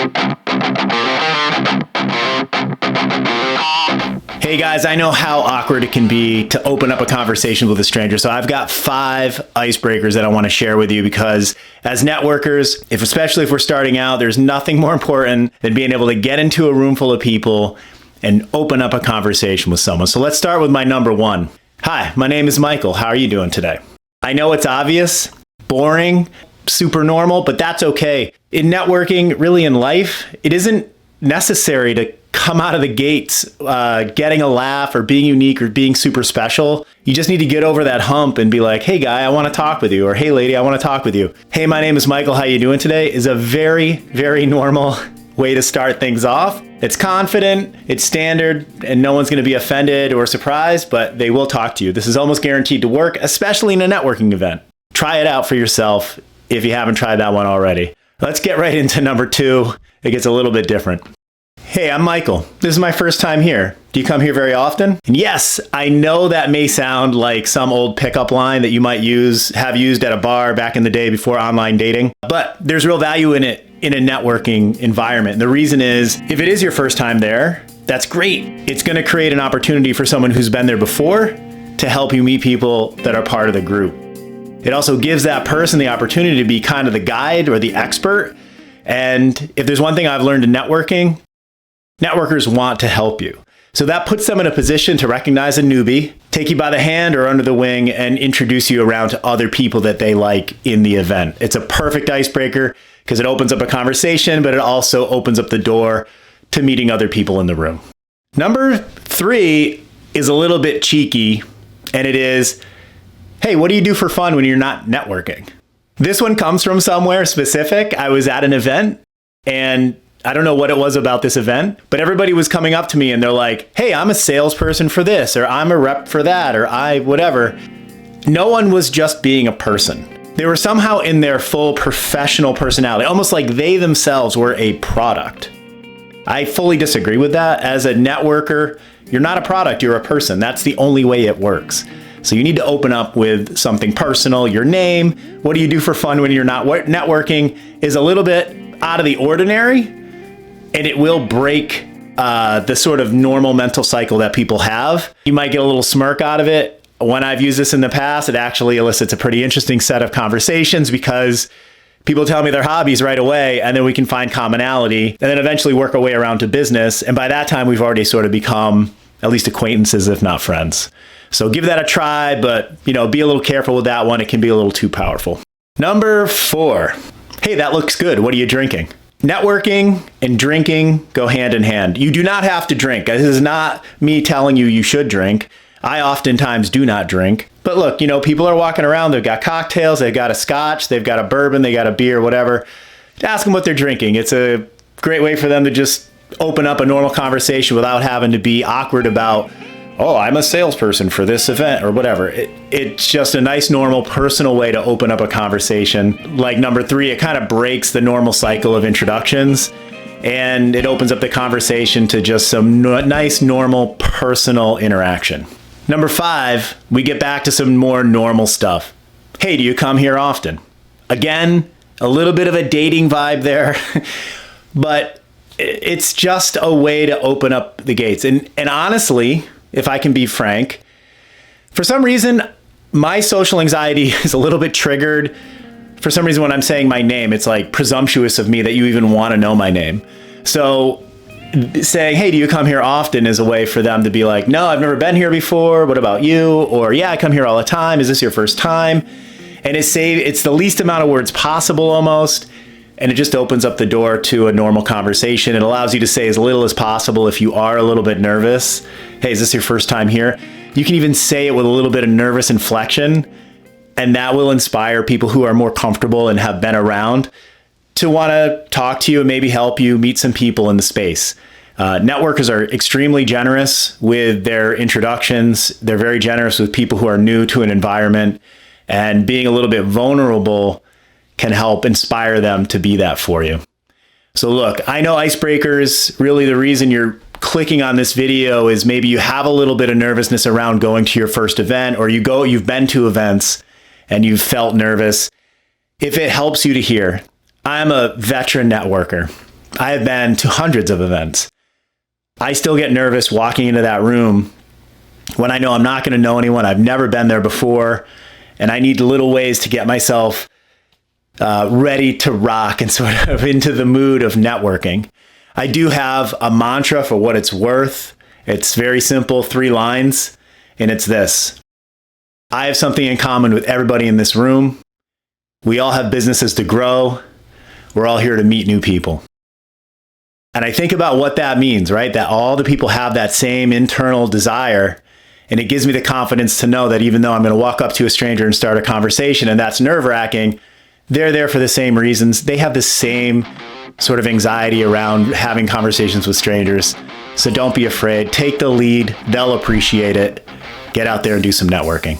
Hey guys, I know how awkward it can be to open up a conversation with a stranger, so I've got 5 icebreakers that I want to share with you because as networkers, especially if we're starting out, there's nothing more important than being able to get into a room full of people and open up a conversation with someone. So let's start with my number 1. Hi, my name is Michael. How are you doing today? I know it's obvious, boring, super normal, but that's okay. In networking, really in life, it isn't necessary to come out of the gates getting a laugh or being unique or being super special. You just need to get over that hump and be like, hey guy, I want to talk with you, or hey lady, I want to talk with you. Hey, my name is Michael, how you doing today? Is a very, very normal way to start things off. It's confident, it's standard, and no one's going to be offended or surprised, but they will talk to you. This is almost guaranteed to work, especially in a networking event. Try it out for yourself if you haven't tried that one already. Let's get right into number 2. It gets a little bit different. Hey, I'm Michael. This is my first time here. Do you come here very often? And yes, I know that may sound like some old pickup line that you might have used at a bar back in the day before online dating, but there's real value in it in a networking environment. And the reason is, if it is your first time there, that's great. It's going to create an opportunity for someone who's been there before to help you meet people that are part of the group. It also gives that person the opportunity to be kind of the guide or the expert. And if there's one thing I've learned in networking, networkers want to help you. So that puts them in a position to recognize a newbie, take you by the hand or under the wing, and introduce you around to other people that they like in the event. It's a perfect icebreaker because it opens up a conversation, but it also opens up the door to meeting other people in the room. Number 3 is a little bit cheeky, and it is, hey, what do you do for fun when you're not networking? This one comes from somewhere specific. I was at an event, and I don't know what it was about this event, but everybody was coming up to me and they're like, hey, I'm a salesperson for this, or I'm a rep for that, or whatever. No one was just being a person. They were somehow in their full professional personality, almost like they themselves were a product. I fully disagree with that. As a networker, you're not a product, you're a person. That's the only way it works. So you need to open up with something personal, your name. What do you do for fun when you're not networking is a little bit out of the ordinary, and it will break the sort of normal mental cycle that people have. You might get a little smirk out of it. When I've used this in the past, it actually elicits a pretty interesting set of conversations because people tell me their hobbies right away, and then we can find commonality and then eventually work our way around to business. And by that time, we've already sort of become at least acquaintances, if not friends. So give that a try, but be a little careful with that one. It can be a little too powerful. Number 4. Hey, that looks good. What are you drinking? Networking and drinking go hand in hand. You do not have to drink. This is not me telling you you should drink. I oftentimes do not drink. But look, people are walking around. They've got cocktails. They've got a scotch. They've got a bourbon. They got a beer, whatever. Ask them what they're drinking. It's a great way for them to just open up a normal conversation without having to be awkward about, oh, I'm a salesperson for this event or whatever. It's just a nice, normal, personal way to open up a conversation. Like number 3, it kind of breaks the normal cycle of introductions and it opens up the conversation to just some nice, normal, personal interaction. Number 5, we get back to some more normal stuff. Hey, do you come here often? Again, a little bit of a dating vibe there, but it's just a way to open up the gates. And honestly, if I can be frank, for some reason, my social anxiety is a little bit triggered. For some reason, when I'm saying my name, it's like presumptuous of me that you even want to know my name. So saying, hey, do you come here often is a way for them to be like, no, I've never been here before. What about you? Or yeah, I come here all the time. Is this your first time? And it's the least amount of words possible almost. And it just opens up the door to a normal conversation. It allows you to say as little as possible if you are a little bit nervous. Hey, is this your first time here? You can even say it with a little bit of nervous inflection, and that will inspire people who are more comfortable and have been around to want to talk to you and maybe help you meet some people in the space. Networkers are extremely generous with their introductions. They're very generous with people who are new to an environment, and being a little bit vulnerable can help inspire them to be that for you. So look, I know icebreakers, really the reason you're clicking on this video is maybe you have a little bit of nervousness around going to your first event, or you've been to events and you've felt nervous. If it helps you to hear, I'm a veteran networker. I have been to hundreds of events. I still get nervous walking into that room when I know I'm not going to know anyone. I've never been there before, and I need little ways to get myself ready to rock and sort of into the mood of networking. I do have a mantra for what it's worth. It's very simple, 3 lines, and it's this: I have something in common with everybody in this room. We all have businesses to grow. We're all here to meet new people. And I think about what that means, right? That all the people have that same internal desire. And it gives me the confidence to know that even though I'm going to walk up to a stranger and start a conversation, and that's nerve-wracking, they're there for the same reasons. They have the same sort of anxiety around having conversations with strangers. So don't be afraid. Take the lead. They'll appreciate it. Get out there and do some networking.